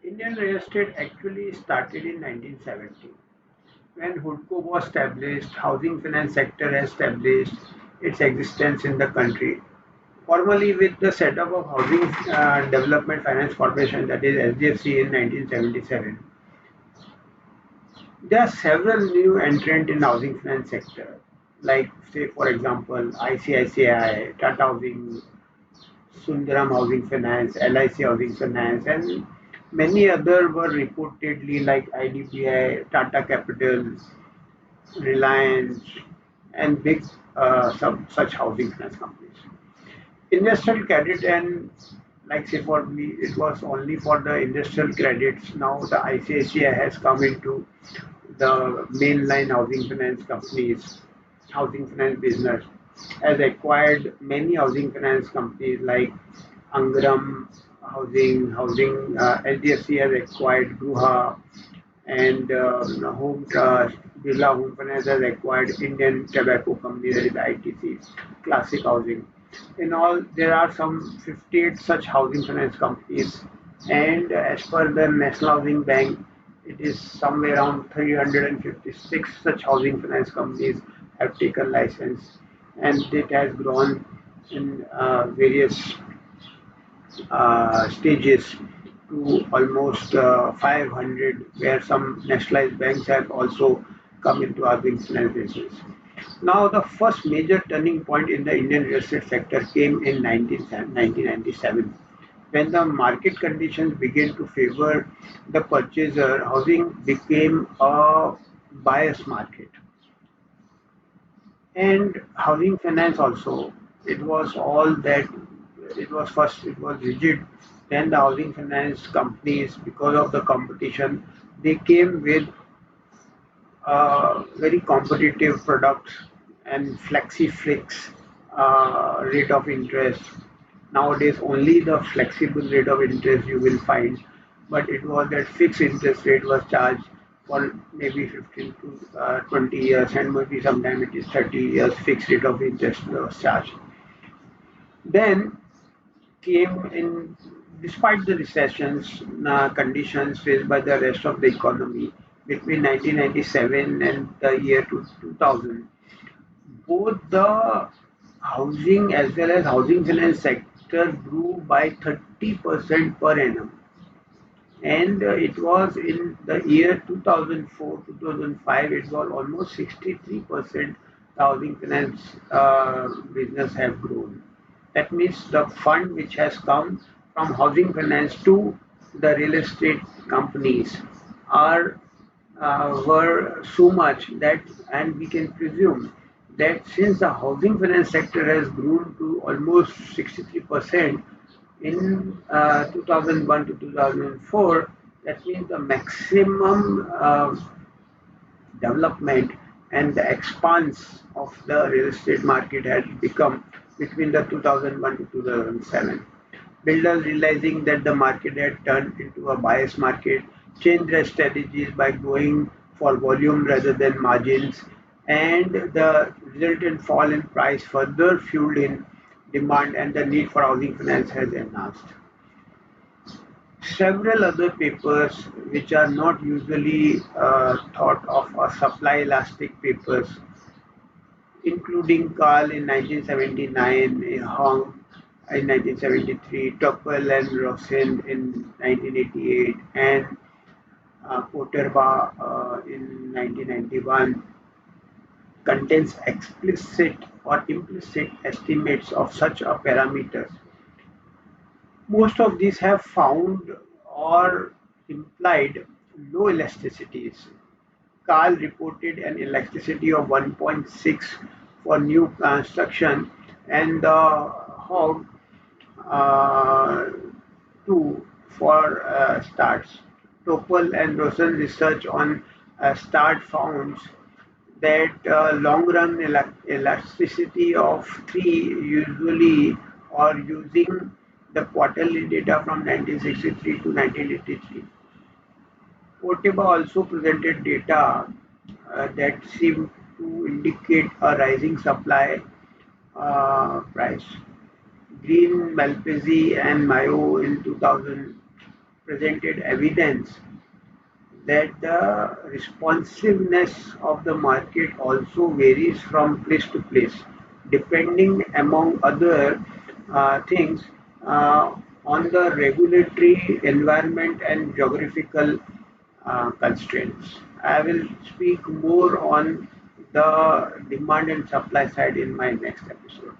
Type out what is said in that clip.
Indian real estate actually started in 1970 when HUDCO was established. Housing finance sector has established its existence in the country. Formally, with the setup of Housing Development Finance Corporation, that is HDFC, in 1977, there are several new entrants in housing finance sector, like say for example ICICI, Tata Housing, Sundaram Housing Finance, LIC Housing Finance, and many other were reportedly like IDBI, Tata Capital, Reliance, and big such housing finance companies. Industrial credit and like say for me, it was only for the industrial credits. Now the ICICI has come into the mainline housing finance companies, housing finance business, has acquired many housing finance companies like Angram HDFC has acquired Gruha, and Home Trust, Birla Home Finance has acquired Indian Tobacco Company, that is ITC, Classic Housing. In all, there are some 58 such housing finance companies, and as per the National Housing Bank, it is somewhere around 356 such housing finance companies have taken license, and it has grown in various stages to almost 500, where some nationalized banks have also come into housing finance business. Now, the first major turning point in the Indian real estate sector came in 1997, when the market conditions began to favor the purchaser. Housing became a buyer's market, and housing finance also. It was all that. It was first, it was rigid. Then the housing finance companies, because of the competition, they came with very competitive products and flexi fix rate of interest. Nowadays, only the flexible rate of interest you will find, but it was that fixed interest rate was charged for maybe 15 to 20 years, and maybe sometime it is 30 years fixed rate of interest was charged. Then came in, despite the recessions conditions faced by the rest of the economy between 1997 and the year 2000, both the housing as well as housing finance sector grew by 30% per annum. And it was in the year 2004 2005, it was almost 63% the housing finance business have grown. That means the fund which has come from housing finance to the real estate companies are were so much that, and we can presume that since the housing finance sector has grown to almost 63% in 2001 to 2004, that means the maximum development and the expanse of the real estate market had become between the 2001 to 2007. Builders, realizing that the market had turned into a buyer's market, changed their strategies by going for volume rather than margins, and the resultant fall in price further fueled in demand, and the need for housing finance has enhanced. Several other papers which are not usually thought of as supply elastic papers, including Carl in 1979, Hong in 1973, Topel and Rosen in 1988, and Koterba in 1991, contains explicit or implicit estimates of such a parameters. Most of these have found or implied low elasticities. Carl reported an elasticity of 1.6 for new construction, and the Hogg uh, 2 for starts. Topol and Rosen research on start found that long-run elasticity of 3 usually, or using the quarterly data from 1963 to 1983. Corteva also presented data that seemed to indicate a rising supply price. Green, Malpezzi, and Mayo in 2000 presented evidence that the responsiveness of the market also varies from place to place, depending, among other things, uh, on the regulatory environment and geographical constraints. I will speak more on the demand and supply side in my next episode.